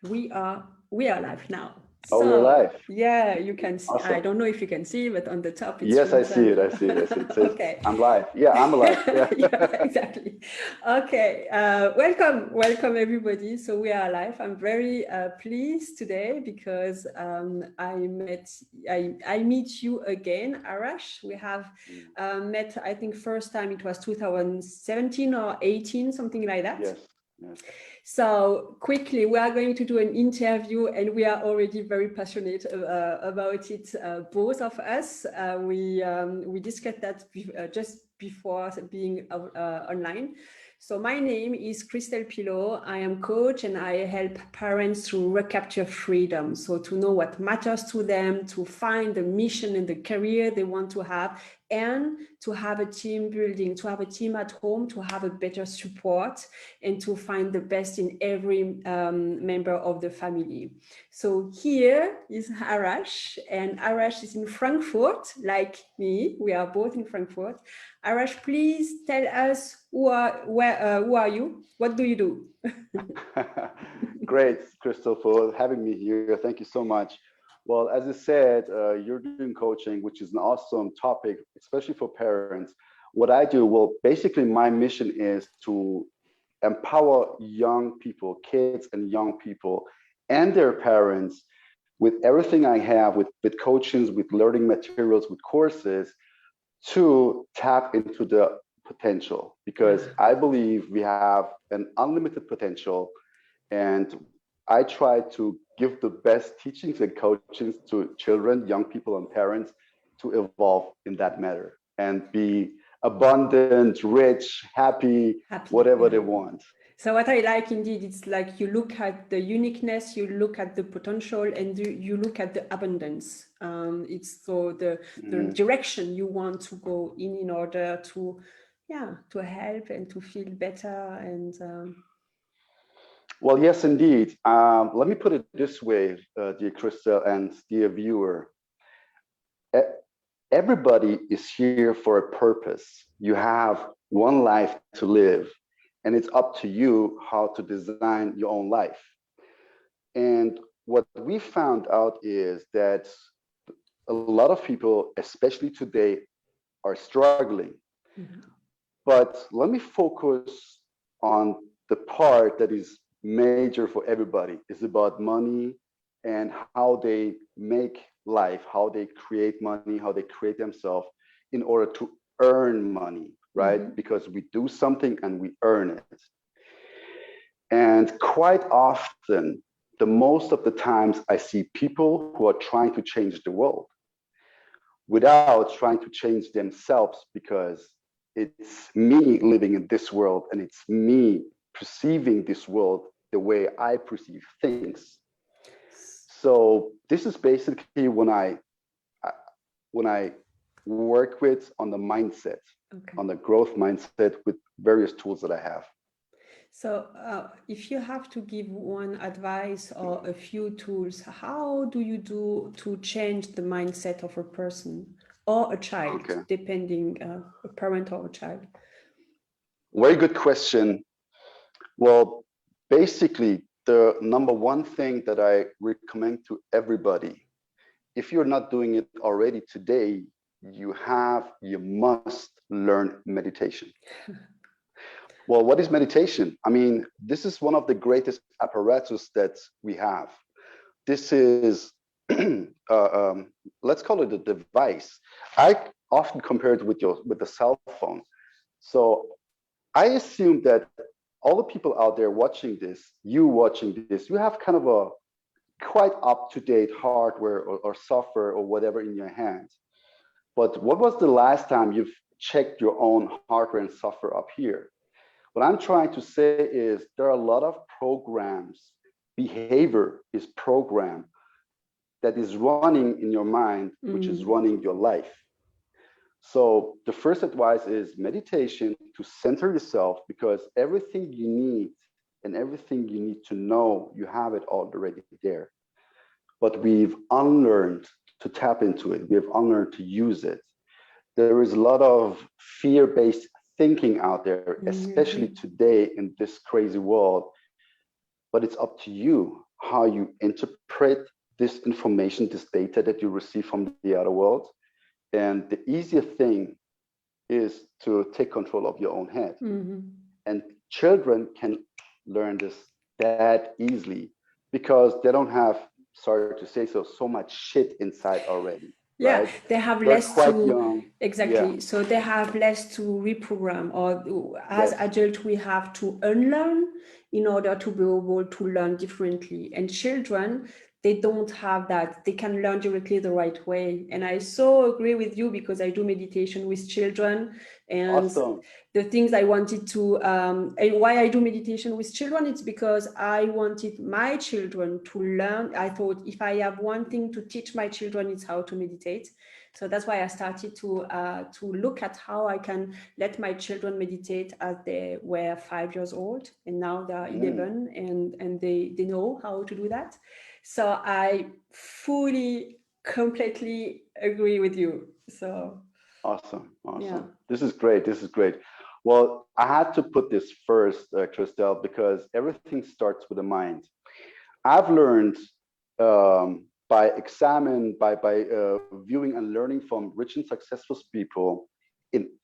We are we are live now. Oh, we're So live. yeah, you can see. I Awesome. don't know if you can see, but on the top it's Yes, I see written. it. I see it. I see it. It says, Okay. I'm live. Yeah, I'm alive. Yeah. Yeah, exactly. Okay. Welcome everybody. So we are live. I'm very pleased today because I meet you again, Arash. We have met. I think first time it was 2017 or 18, something like that. Yes. Yes. So quickly, we are going to do an interview, and we are already very passionate about it. Both of us, we discussed that just before being online. So my name is Christelle Pilot. I am coach, and I help parents to recapture freedom. So to know what matters to them, to find the mission and the career they want to have, and to have a team building, to have a team at home, to have a better support, and to find the best in every member of the family. So here is Arash, and Arash is in Frankfurt, like me. We are both in Frankfurt. Arash, please tell us who are you? What do you do? Great, Crystal, for having me here. Thank you so much. Well, as you said, you're doing coaching, which is an awesome topic, especially for parents. What I do, well, basically, my mission is to empower young people, kids and young people, and their parents with everything I have, with coachings, with learning materials, with courses, to tap into the potential, because I believe we have an unlimited potential, and I try to give the best teachings and coachings to children, young people, and parents to evolve in that matter and be abundant, rich, happy, Happy, whatever yeah. they want. So what I like indeed, it's like you look at the uniqueness, you look at the potential, and you look at the abundance. It's so the Mhm. direction you want to go in order to, yeah, to help and to feel better. And Well, yes, indeed. Let me put it this way, dear Crystal and dear viewer. E- Everybody is here for a purpose. You have one life to live, and it's up to you how to design your own life. And what we found out is that a lot of people, especially today, are struggling. mhm, But let me focus on the part that is major for everybody. It's about money and how they make life, how they create money, how they create themselves in order to earn money, right? mhm, Because we do something and we earn it. And quite often, the most of the times, I see people who are trying to change the world without trying to change themselves, because it's me living in this world and it's me perceiving this world the way I perceive things. So this is basically when I work with on the mindset, okay. on the growth mindset with various tools that I have. So if you have to give one advice or a few tools, how do you do to change the mindset of a person or a child, Okay. depending a parent or a child? Very good question. Well, basically, the number one thing that I recommend to everybody, if you're not doing it already today, you must learn meditation. Well, what is meditation? I mean, this is one of the greatest apparatus that we have. This is, let's call it a device. I often compare it with the cell phone. So I assume that all the people out there watching this, you watching this, you have kind of a quite up-to-date hardware or software or whatever in your hands. But what was the last time you've checked your own hardware and software up here? What I'm trying to say is there are a lot of programs, behavior is programmed that is running in your mind, which is Mm, running your life. So the first advice is meditation to center yourself, because everything you need and everything you need to know, you have it already there. But we've unlearned to tap into it. We have unlearned to use it. There is a lot of fear-based thinking out there, mm, especially agree. today in this crazy world. But it's up to you how you interpret this information, this data that you receive from the outer world. And the easiest thing is to take control of your own head. And children can learn this that easily because they don't have, sorry to say so much shit inside already. Yeah, right? they have They're less quite to young. exactly. Yeah. So they have less to reprogram, or as Yes. adults we have to unlearn in order to be able to learn differently. And children, they don't have that. They can learn directly the right way. And I so agree with you because I do meditation with children, and Awesome. the things I wanted to, and why I do meditation with children, it's because I wanted my children to learn. I thought if I have one thing to teach my children, it's how to meditate. So that's why I started to look at how I can let my children meditate as they were 5 years old, and now they're 11, and they know how to do that. So I fully, completely agree with you. So Awesome. yeah. This is great. This is great. Well, I had to put this first, Christelle, because everything starts with the mind. I've learned by viewing and learning from rich and successful people.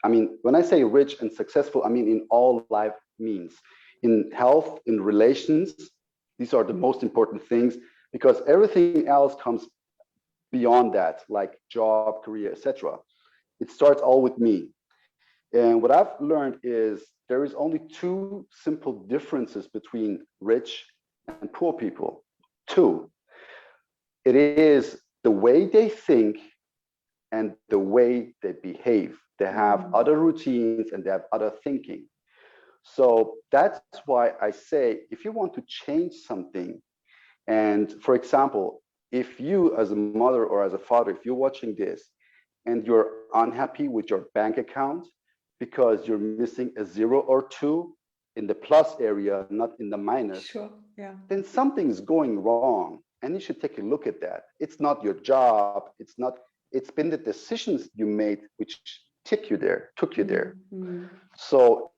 I mean, when I say rich and successful, I mean in all life means. In health, in relations, these are the most important things because everything else comes beyond that, like job, career, etc. It starts all with me. And what I've learned is there is only two simple differences between rich and poor people. Two. It is the way they think and the way they behave. They have other routines and they have other thinking. So that's why I say if you want to change something, and for example, if you as a mother or as a father, if you're watching this and you're unhappy with your bank account because you're missing a 0 or 2 in the plus area, not in the minus, Sure. Yeah. then something's going wrong. And you should take a look at that. It's not your job. It's been the decisions you made which took you there. So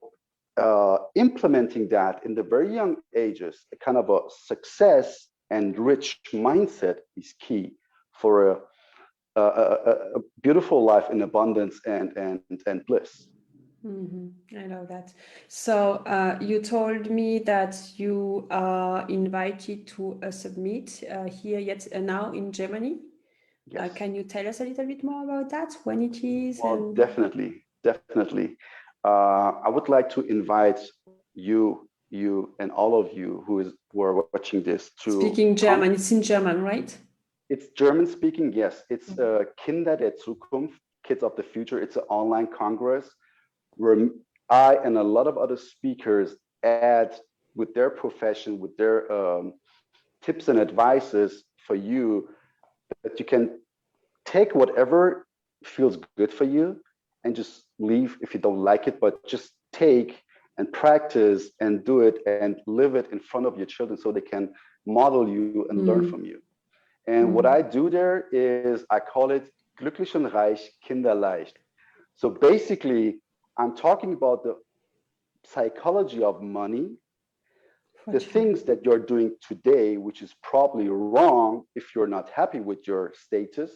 implementing that in the very young ages, a kind of a success and rich mindset is key for a beautiful life in abundance and bliss. I know that. So you told me that you are invited to a summit here yet now in Germany. Yes. Can you tell us a little bit more about that, when it is? Well, definitely. I would like to invite you and all of you who are watching this to speaking German. It's in German, right? It's German speaking, yes. It's Kinder der Zukunft, Kids of the Future. It's an online congress where I and a lot of other speakers add with their profession, with their tips and advices for you, that you can take whatever feels good for you and just leave if you don't like it, but just take and practice and do it and live it in front of your children so they can model you and learn from you. And what I do there is I call it Glücklich und Reich, Kinderleicht. So basically, I'm talking about the psychology of money, the things that you're doing today, which is probably wrong if you're not happy with your status,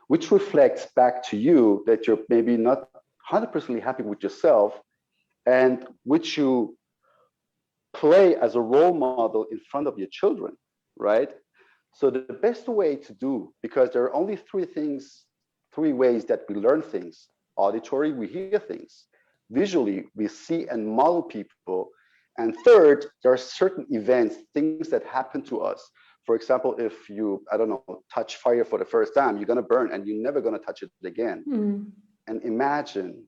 which reflects back to you that you're maybe not 100% happy with yourself, and which you play as a role model in front of your children, right? So the best way to do, because there are only three ways that we learn things. Auditory, we hear things. Visually, we see and model people. And third, there are certain events, things that happen to us. For example, if you, I don't know, touch fire for the first time, you're gonna burn and you're never gonna touch it again. And imagine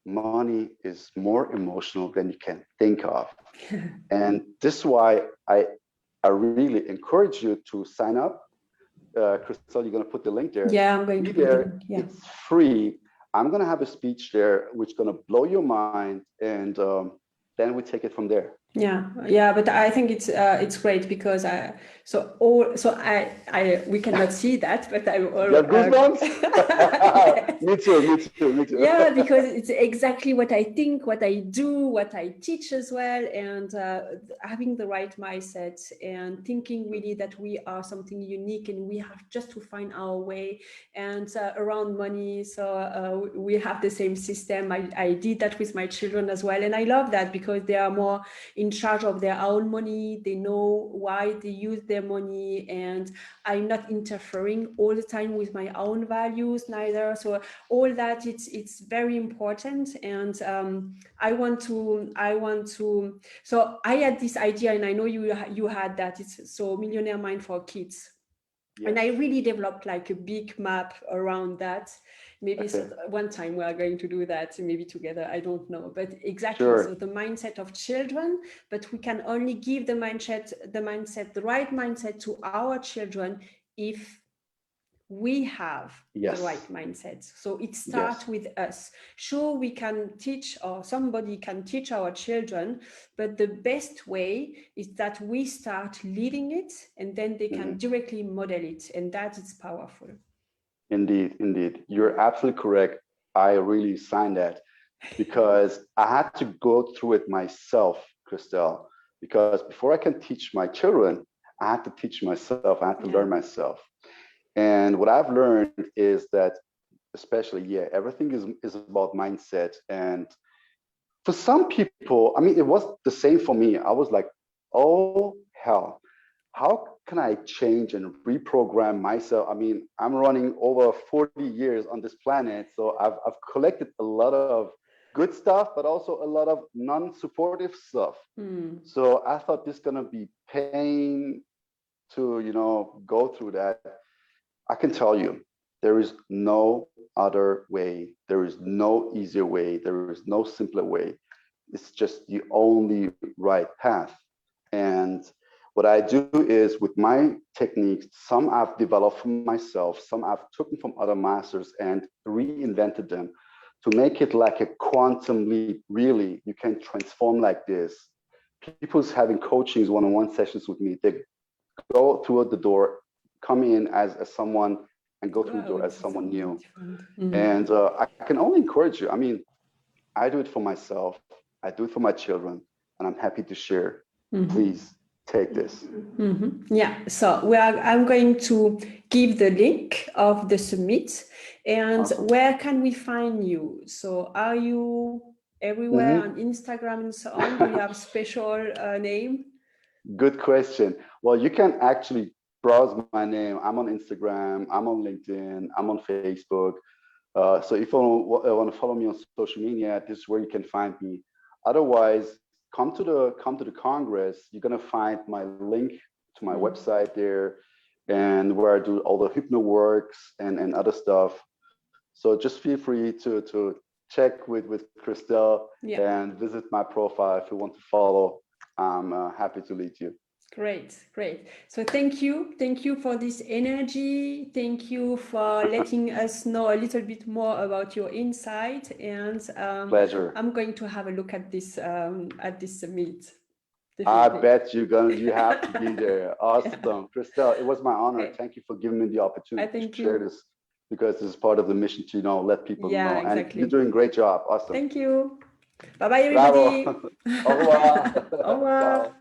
money is more emotional than you can think of. And this is why I really encourage you to sign up. Christelle, you're going to put the link there. Yeah, I'm going to put the link. Yeah. It's free. I'm going to have a speech there which is going to blow your mind, and then we take it from there. Yeah, but I think it's great because we cannot see that, but I'm all You have goosebumps? yes. Me too, me too, me too. Yeah, because it's exactly what I think, what I do, what I teach as well, and having the right mindset and thinking really that we are something unique and we have just to find our way. And around money, so we have the same system. I did that with my children as well, and I love that because they are more in charge of their own money. They know why they use their money, and I'm not interfering all the time with my own values neither. So all that, it's very important. And I want to. So I had this idea, and I know you had that. It's so Millionaire Mind for Kids. Yes. And I really developed like a big map around that. Maybe so one time we are going to do that, maybe together, I don't know. But exactly, sure. So the mindset of children, but we can only give the right mindset to our children if we have the right mindset. So it starts with us. Sure, we can teach, or somebody can teach our children, but the best way is that we start living it, and then they can directly model it, and that is powerful. Indeed, indeed. You're absolutely correct. I really signed that because I had to go through it myself, Christelle, because before I can teach my children, I had to teach myself, I had to learn myself. And what I've learned is that, especially, everything is about mindset. And for some people, I mean, it was the same for me. I was like, oh, hell, how can I change and reprogram myself? I mean, I'm running over 40 years on this planet. So I've collected a lot of good stuff, but also a lot of non-supportive stuff. So I thought this is going to be pain to, go through that. I can tell you, there is no other way. There is no easier way. There is no simpler way. It's just the only right path. And what I do is with my techniques, some I've developed for myself, some I've taken from other masters and reinvented them to make it like a quantum leap. Really, you can transform like this. People's having coachings, one-on-one sessions with me, they go through the door, come in as someone and go through the door as someone new. And I can only encourage you. I mean, I do it for myself. I do it for my children, and I'm happy to share. Please take this. Yeah, so I'm going to give the link of the summit. And where can we find you? So are you everywhere on Instagram and so on? Do you have a special name? Good question. Well, you can actually browse my name. I'm on Instagram, I'm on LinkedIn, I'm on Facebook. So if you want to follow me on social media, this is where you can find me. Otherwise, come to the Congress. You're gonna find my link to my website there, and where I do all the hypno works and other stuff. So just feel free to check with Christelle and visit my profile if you want to follow. I'm happy to lead you. Great. So thank you for this energy. Thank you for letting us know a little bit more about your insight. And pleasure. I'm going to have a look at this summit. Definitely. I bet you have to be there. Awesome. Christelle, it was my honor. Thank you for giving me the opportunity to share this, because this is part of the mission to let people know. Exactly. And you're doing a great job. Awesome. Thank you. Bye bye, everybody. Bravo. Au revoir. Au revoir. Ciao.